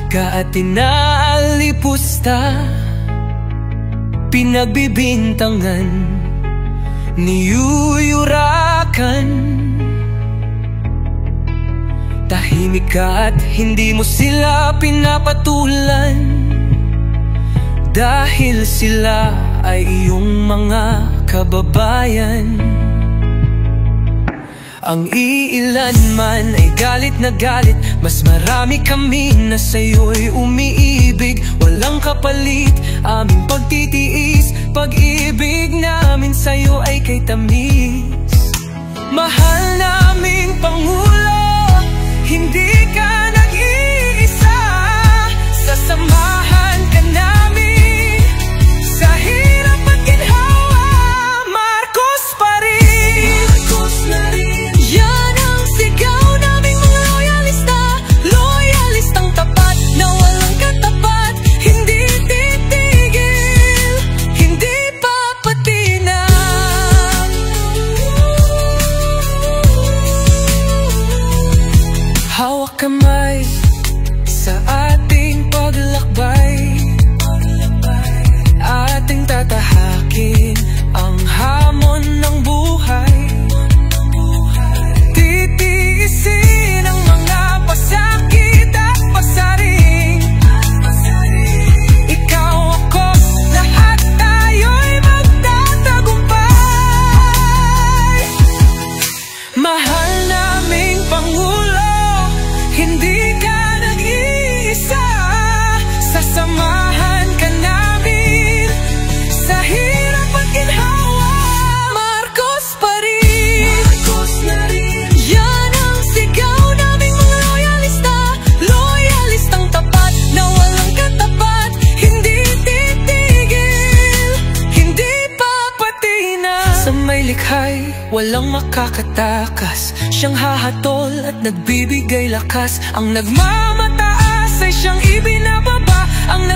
ka at inaalipusta, pinagbibintangan, niyuyurakan. Tahimik ka at hindi mo sila pinapatulan, dahil sila ay iyong mga kababayan. Ang iilan man ay galit na galit, mas marami kami na sa'yo'y umiibig. Walang kapalit aming pagtitiis, pag-ibig namin sa'yo ay kay tamis. Mahal naming Pangulo, hindi ka nag-iisa, sasamahan ka namin sa hirap at ginhawa. Marcos pa rin, Marcos na rin. Yan ang sigaw naming mga loyalista, loyalistang tapat na walang katapat. Hindi titigil, hindi papatinag. Hawak kamay sa ating paglakbay, ating tatahakin ang hamon ng buhay. Titiisin ang mga pasakit at pasaring. Ikaw, ako, lahat tayo'y magtatagumpay. Mahal naming Pangulo, hindi ka nag-iisa, sasamahan ka namin sa hirap at ginhawa. Marcos pa rin, Marcos na rin. Yan ang sigaw naming mga loyalista, loyalistang tapat na walang katapat. Hindi titigil, hindi papatinag. Sa may likhay, walang makakatakas, siyang hahatol at nagbibigay lakas. Ang nagmamataas ay siyang ibinababa, ang